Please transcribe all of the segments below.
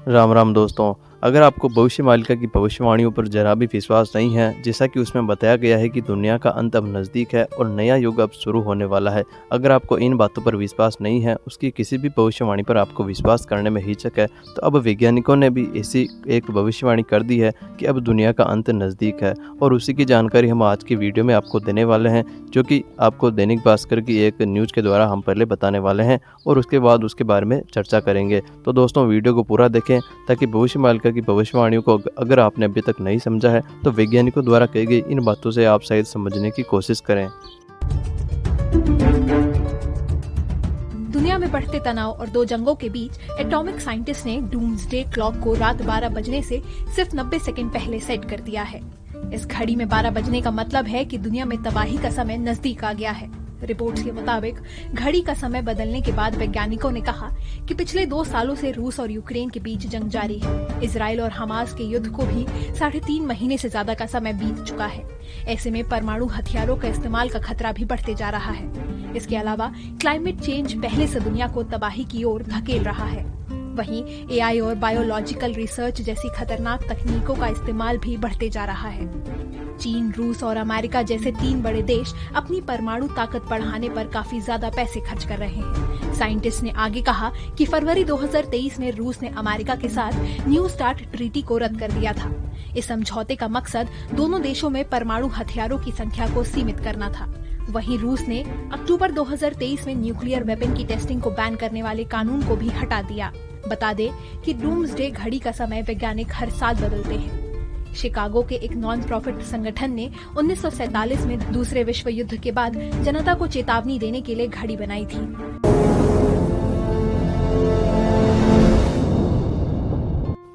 राम राम दोस्तों। अगर आपको भविष्य मालिका की भविष्यवाणियों पर जरा भी विश्वास नहीं है, जैसा कि उसमें बताया गया है कि दुनिया का अंत अब नज़दीक है और नया युग अब शुरू होने वाला है, अगर आपको इन बातों पर विश्वास नहीं है, उसकी किसी भी भविष्यवाणी पर आपको विश्वास करने में हिचक है, तो अब वैज्ञानिकों ने भी ऐसी एक भविष्यवाणी कर दी है कि अब दुनिया का अंत नज़दीक है। और उसी की जानकारी हम आज की वीडियो में आपको देने वाले हैं, जो कि आपको दैनिक भास्कर की एक न्यूज़ के द्वारा हम पहले बताने वाले हैं और उसके बाद उसके बारे में चर्चा करेंगे। तो दोस्तों, वीडियो को पूरा देखें ताकि भविष्य मालिका की भविष्यवाणियों को अगर आपने अभी तक नहीं समझा है तो वैज्ञानिकों द्वारा कही गई इन बातों से आप शायद समझने की कोशिश करें। दुनिया में बढ़ते तनाव और दो जंगों के बीच एटॉमिक साइंटिस्ट ने डूम्सडे क्लॉक को रात 12 बजने से सिर्फ 90 सेकंड पहले सेट कर दिया है। इस घड़ी में 12 बजने का मतलब है कि दुनिया में तबाही का समय नजदीक आ गया है। रिपोर्ट्स के मुताबिक घड़ी का समय बदलने के बाद वैज्ञानिकों ने कहा कि पिछले 2 सालों से रूस और यूक्रेन के बीच जंग जारी है। इजराइल और हमास के युद्ध को भी 3.5 महीने से ज्यादा का समय बीत चुका है। ऐसे में परमाणु हथियारों का इस्तेमाल का खतरा भी बढ़ते जा रहा है। इसके अलावा क्लाइमेट चेंज पहले से दुनिया को तबाही की ओर धकेल रहा है। वहीं एआई और बायोलॉजिकल रिसर्च जैसी खतरनाक तकनीकों का इस्तेमाल भी बढ़ते जा रहा है। चीन, रूस और अमेरिका जैसे 3 बड़े देश अपनी परमाणु ताकत बढ़ाने पर काफी ज्यादा पैसे खर्च कर रहे हैं। साइंटिस्ट ने आगे कहा कि फरवरी 2023 में रूस ने अमेरिका के साथ न्यू स्टार्ट ट्रीटी को रद्द कर दिया था। इस समझौते का मकसद दोनों देशों में परमाणु हथियारों की संख्या को सीमित करना था। वहीं रूस ने अक्टूबर 2023 में न्यूक्लियर वेपन की टेस्टिंग को बैन करने वाले कानून को भी हटा दिया। बता दें कि डूम्सडे घड़ी का समय वैज्ञानिक हर साल बदलते हैं। शिकागो के एक नॉन प्रॉफिट संगठन ने 1947 में दूसरे विश्व युद्ध के बाद जनता को चेतावनी देने के लिए घड़ी बनाई थी।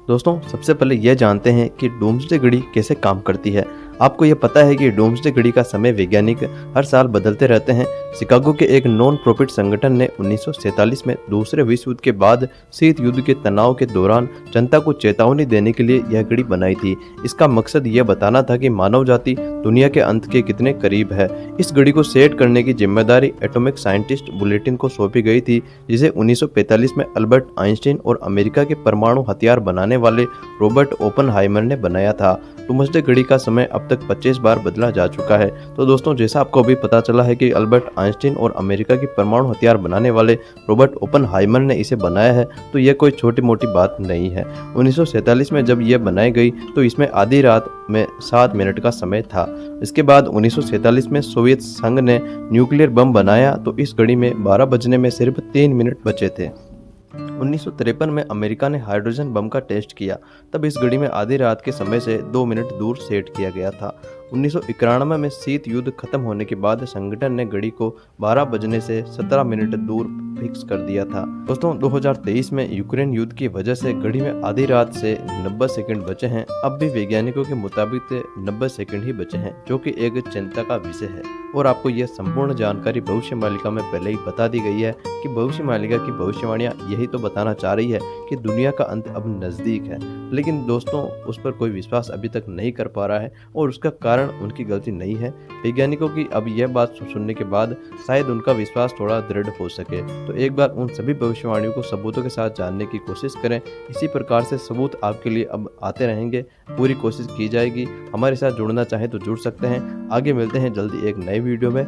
दोस्तों, सबसे पहले यह जानते हैं कि डूम्सडे घड़ी कैसे काम करती है। आपको यह पता है कि डूम्सडे घड़ी का समय वैज्ञानिक हर साल बदलते रहते हैं। शिकागो के एक नॉन प्रॉफिट संगठन ने 1947 में दूसरे विश्व युद्ध के बाद शीत युद्ध के तनाव के दौरान जनता को चेतावनी देने के लिए यह घड़ी बनाई थी। इसका मकसद यह बताना था कि मानव जाति दुनिया के अंत के कितने करीब है। इस घड़ी को सेट करने की जिम्मेदारी एटॉमिक साइंटिस्ट बुलेटिन को सौंपी गई थी, जिसे 1945 में अल्बर्ट आइंस्टीन और अमेरिका के परमाणु हथियार बनाने वाले रॉबर्ट ओपनहाइमर ने बनाया था। डूम्सडे घड़ी का समय अब तक 25 बार बदला जा चुका है। तो दोस्तों, जैसा आपको अभी पता चला है कि अल्बर्ट आइंस्टीन और अमेरिका की परमाणु हथियार बनाने वाले रॉबर्ट ओपनहाइमर ने इसे बनाया है, तो यह कोई छोटी मोटी बात नहीं है। 1947 में जब यह बनाई गई तो इसमें आधी रात में 7 मिनट का समय था। इसके बाद 1947 में सोवियत संघ ने न्यूक्लियर बम बनाया तो इस घड़ी में 12 बजने में सिर्फ 3 मिनट बचे थे। 1953 में अमेरिका ने हाइड्रोजन बम का टेस्ट किया, तब इस घड़ी में आधी रात के समय से 2 मिनट दूर सेट किया गया था। 1991 में शीत युद्ध खत्म होने के बाद संगठन ने घड़ी को 12 बजने से 17 मिनट दूर फिक्स कर दिया था। दोस्तों, 2023 में यूक्रेन युद्ध की वजह से घड़ी में आधी रात से 90 सेकंड बचे हैं। अब भी वैज्ञानिकों के मुताबिक 90 सेकंड ही बचे हैं, जो कि एक चिंता का विषय है। और आपको यह संपूर्ण जानकारी भविष्य मालिका में पहले ही बता दी गई है कि भविष्य मालिका की भविष्यवाणियां यही तो बताना चाह रही है कि दुनिया का अंत अब नजदीक है। लेकिन दोस्तों, उस पर कोई विश्वास अभी तक नहीं कर पा रहा है और उसका कारण उनकी गलती नहीं है। वैज्ञानिकों की अब यह बात सुनने के बाद शायद उनका विश्वास थोड़ा दृढ़ हो सके। तो एक बार उन सभी भविष्यवाणियों को सबूतों के साथ जानने की कोशिश करें। इसी प्रकार से सबूत आपके लिए अब आते रहेंगे, पूरी कोशिश की जाएगी। हमारे साथ जुड़ना चाहे तो जुड़ सकते हैं। आगे मिलते हैं जल्दी एक नए वीडियो में।